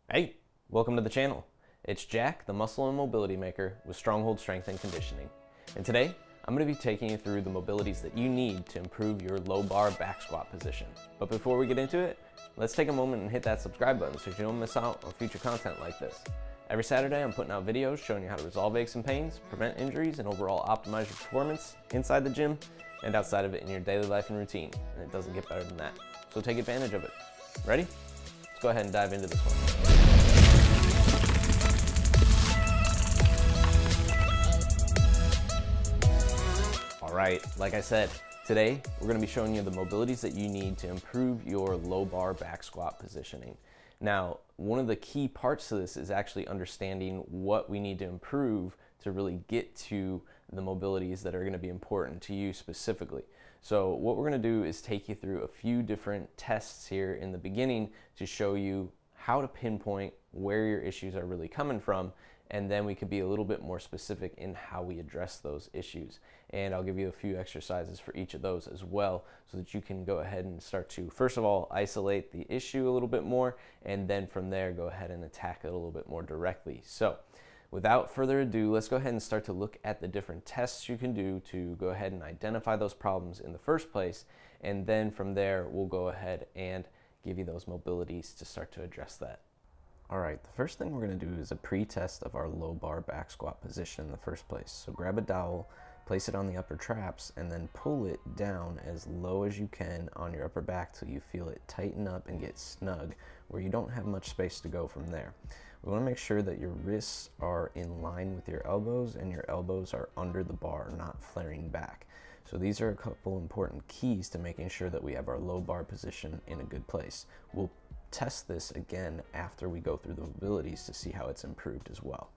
Hey, welcome to the channel. It's Jack, the muscle and mobility maker with Stronghold Strength and Conditioning. And today, I'm going to be taking you through the mobilities that you need to improve your low bar back squat position. But before we get into it, let's take a moment and hit that subscribe button so you don't miss out on future content like this. Every Saturday, I'm putting out videos showing you how to resolve aches and pains, prevent injuries, and overall optimize your performance inside the gym and outside of it in your daily life and routine. And it doesn't get better than that. So take advantage of it. Ready? Let's go ahead and dive into this one. Alright, like I said, today we're going to be showing you the mobilities that you need to improve your low bar back squat positioning. Now, one of the key parts to this is actually understanding what we need to improve to really get to the mobilities that are going to be important to you specifically. So what we're going to do is take you through a few different tests here in the beginning to show you how to pinpoint where your issues are really coming from, and then we could be a little bit more specific in how we address those issues. And I'll give you a few exercises for each of those as well so that you can go ahead and start to, first of all, isolate the issue a little bit more, and then from there go ahead and attack it a little bit more directly. So without further ado, let's go ahead and start to look at the different tests you can do to go ahead and identify those problems in the first place, and then from there we'll go ahead and give you those mobilities to start to address that. Alright, the first thing we're going to do is a pre-test of our low bar back squat position in the first place. So grab a dowel, place it on the upper traps, and then pull it down as low as you can on your upper back till you feel it tighten up and get snug, where you don't have much space to go from there. We want to make sure that your wrists are in line with your elbows and your elbows are under the bar, not flaring back. So these are a couple important keys to making sure that we have our low bar position in a good place. We'll test this again after we go through the mobilities to see how it's improved as well.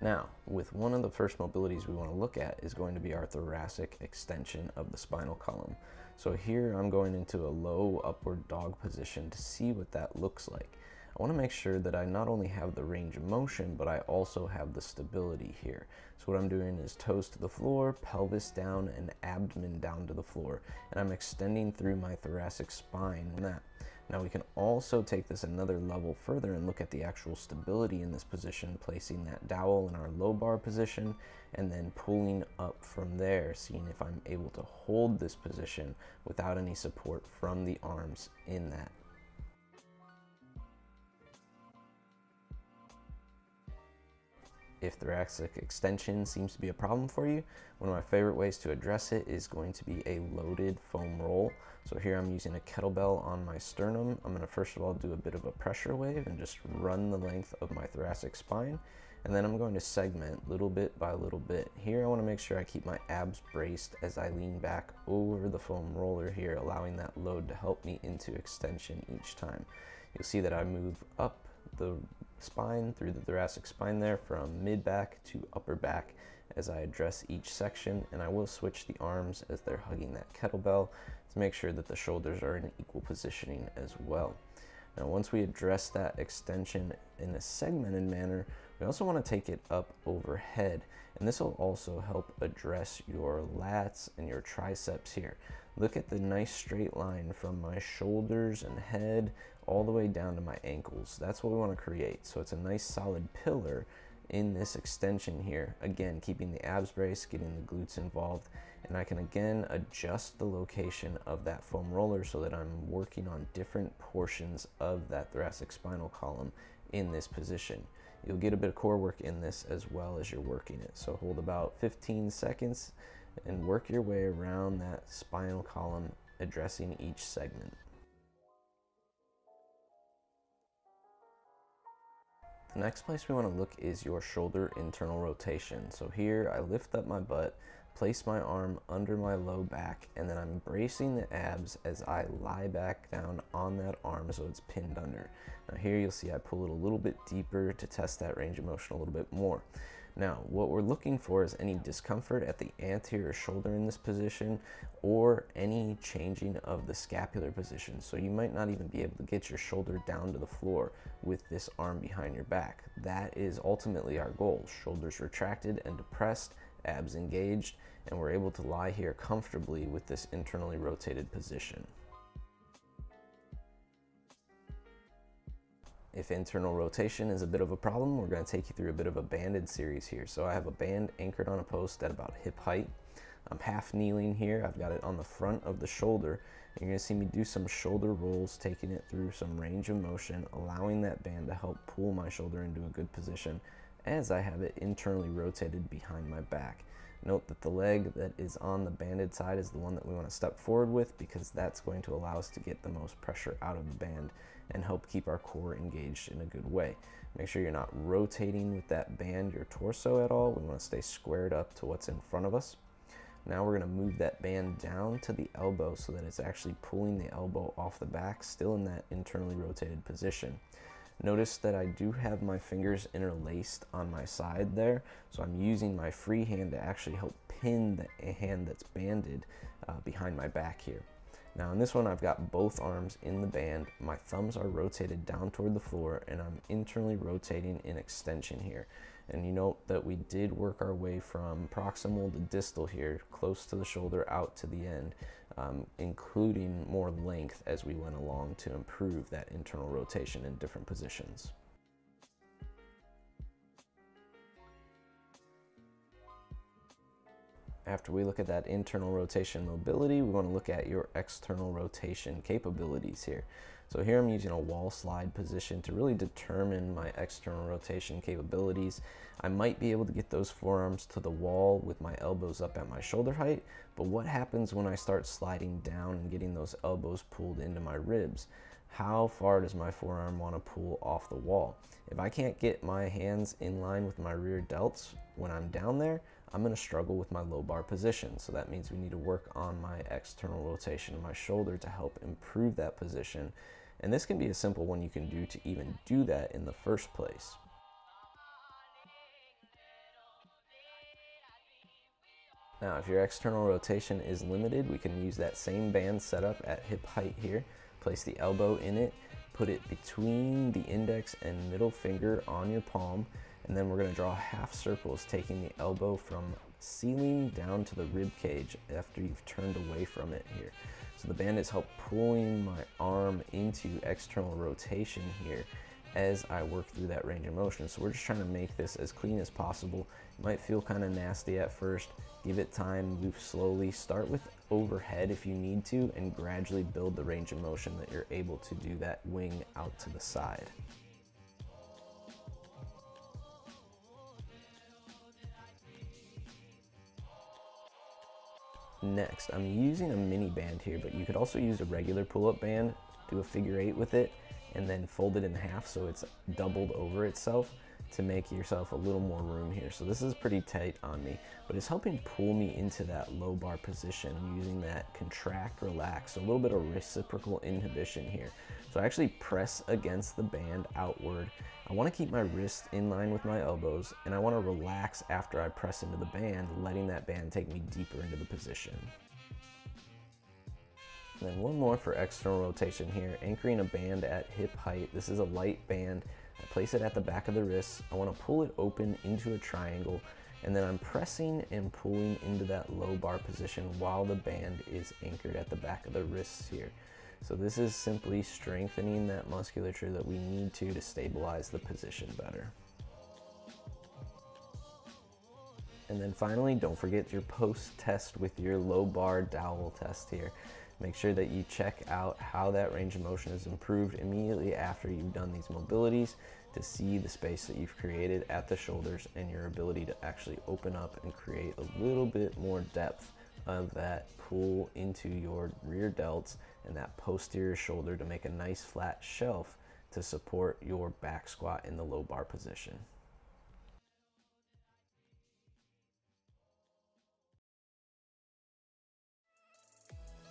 Now, with one of the first mobilities we want to look at is going to be our thoracic extension of the spinal column. So here I'm going into a low upward dog position to see what that looks like. I want to make sure that I not only have the range of motion, but I also have the stability here. So what I'm doing is toes to the floor, pelvis down, and abdomen down to the floor. And I'm extending through my thoracic spine in that. Now we can also take this another level further and look at the actual stability in this position, placing that dowel in our low bar position, and then pulling up from there, seeing if I'm able to hold this position without any support from the arms in that. If thoracic extension seems to be a problem for you, one of my favorite ways to address it is going to be a loaded foam roll. So here I'm using a kettlebell on my sternum. I'm going to first of all do a bit of a pressure wave and just run the length of my thoracic spine. And then I'm going to segment little bit by little bit. Here I want to make sure I keep my abs braced as I lean back over the foam roller here, allowing that load to help me into extension each time. You'll see that I move up the spine through the thoracic spine there from mid back to upper back as I address each section, and I will switch the arms as they're hugging that kettlebell to make sure that the shoulders are in equal positioning as well. Now once we address that extension in a segmented manner, we also want to take it up overhead, and this will also help address your lats and your triceps here. Look at the nice straight line from my shoulders and head all the way down to my ankles. That's what we want to create. So it's a nice solid pillar in this extension here. Again, keeping the abs braced, getting the glutes involved, and I can again adjust the location of that foam roller so that I'm working on different portions of that thoracic spinal column in this position. You'll get a bit of core work in this as well as you're working it. So hold about 15 seconds and work your way around that spinal column, addressing each segment. The next place we want to look is your shoulder internal rotation. So here I lift up my butt, place my arm under my low back, and then I'm bracing the abs as I lie back down on that arm so it's pinned under. Now here you'll see I pull it a little bit deeper to test that range of motion a little bit more. Now, what we're looking for is any discomfort at the anterior shoulder in this position, or any changing of the scapular position. So you might not even be able to get your shoulder down to the floor with this arm behind your back. That is ultimately our goal. Shoulders retracted and depressed, abs engaged, and we're able to lie here comfortably with this internally rotated position. If internal rotation is a bit of a problem, we're going to take you through a bit of a banded series here. So I have a band anchored on a post at about hip height. I'm half kneeling here. I've got it on the front of the shoulder. And you're going to see me do some shoulder rolls, taking it through some range of motion, allowing that band to help pull my shoulder into a good position as I have it internally rotated behind my back. Note that the leg that is on the banded side is the one that we want to step forward with, because that's going to allow us to get the most pressure out of the band and help keep our core engaged in a good way. Make sure you're not rotating with that band your torso at all. We want to stay squared up to what's in front of us. Now we're going to move that band down to the elbow so that it's actually pulling the elbow off the back, still in that internally rotated position. Notice that I do have my fingers interlaced on my side there, so I'm using my free hand to actually help pin the hand that's banded behind my back here. Now in this one, I've got both arms in the band, my thumbs are rotated down toward the floor, and I'm internally rotating in extension here. And you note that we did work our way from proximal to distal here, close to the shoulder out to the end, including more length as we went along to improve that internal rotation in different positions. After we look at that internal rotation mobility, we want to look at your external rotation capabilities here. So here I'm using a wall slide position to really determine my external rotation capabilities. I might be able to get those forearms to the wall with my elbows up at my shoulder height, but what happens when I start sliding down and getting those elbows pulled into my ribs? How far does my forearm want to pull off the wall? If I can't get my hands in line with my rear delts when I'm down there, I'm going to struggle with my low bar position. So that means we need to work on my external rotation of my shoulder to help improve that position. And this can be a simple one you can do to even do that in the first place. Now, if your external rotation is limited, we can use that same band setup at hip height here. Place the elbow in it, put it between the index and middle finger on your palm, and then we're going to draw half circles, taking the elbow from ceiling down to the rib cage after you've turned away from it here. So the band is help pulling my arm into external rotation here as I work through that range of motion. So we're just trying to make this as clean as possible. It might feel kind of nasty at first. Give it time, move slowly, start with overhead if you need to, and gradually build the range of motion that you're able to do that wing out to the side. Next, I'm using a mini band here, but you could also use a regular pull-up band, do a figure 8 with it, and then fold it in half so it's doubled over itself to make yourself a little more room here. So this is pretty tight on me, but it's helping pull me into that low bar position using that contract, relax, so a little bit of reciprocal inhibition here. So I actually press against the band outward. I want to keep my wrists in line with my elbows, and I want to relax after I press into the band, letting that band take me deeper into the position. And then one more for external rotation here, anchoring a band at hip height. This is a light band. I place it at the back of the wrist. I want to pull it open into a triangle, and then I'm pressing and pulling into that low bar position while the band is anchored at the back of the wrists here. So this is simply strengthening that musculature that we need to stabilize the position better. And then finally, don't forget your post test with your low bar dowel test here. Make sure that you check out how that range of motion is improved immediately after you've done these mobilities to see the space that you've created at the shoulders and your ability to actually open up and create a little bit more depth of that pull into your rear delts and that posterior shoulder to make a nice flat shelf to support your back squat in the low bar position.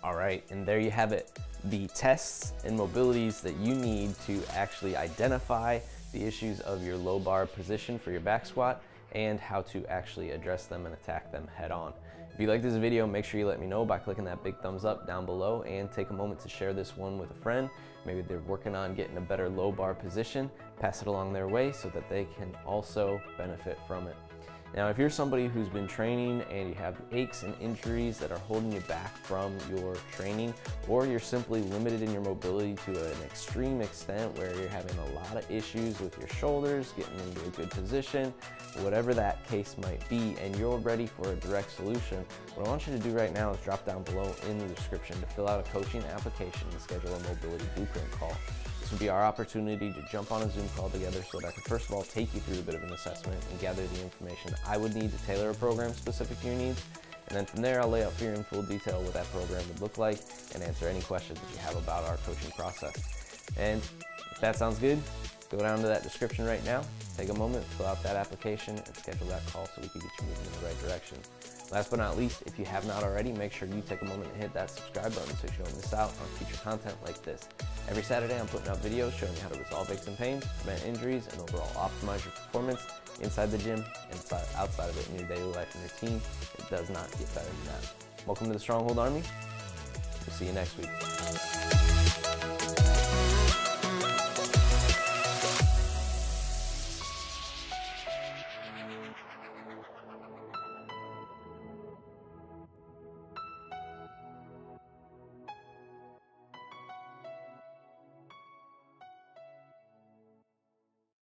All right, and there you have it. The tests and mobilities that you need to actually identify the issues of your low bar position for your back squat and how to actually address them and attack them head on. If you like this video, make sure you let me know by clicking that big thumbs up down below, and take a moment to share this one with a friend. Maybe they're working on getting a better low bar position. Pass it along their way so that they can also benefit from it. Now, if you're somebody who's been training and you have aches and injuries that are holding you back from your training, or you're simply limited in your mobility to an extreme extent where you're having a lot of issues with your shoulders, getting into a good position, whatever that case might be, and you're ready for a direct solution, what I want you to do right now is drop down below in the description to fill out a coaching application and schedule a mobility blueprint call. This would be our opportunity to jump on a Zoom call together so that I can first of all take you through a bit of an assessment and gather the information I would need to tailor a program specific to your needs. And then from there, I'll lay out for you in full detail what that program would look like and answer any questions that you have about our coaching process. And if that sounds good, go down to that description right now, take a moment, fill out that application, and schedule that call so we can get you moving in the right direction. Last but not least, if you have not already, make sure you take a moment and hit that subscribe button so you don't miss out on future content like this. Every Saturday, I'm putting out videos showing you how to resolve aches and pains, prevent injuries, and overall optimize your performance inside the gym and outside of it in your daily life and routine. It does not get better than that. Welcome to the Stronghold Army. We'll see you next week.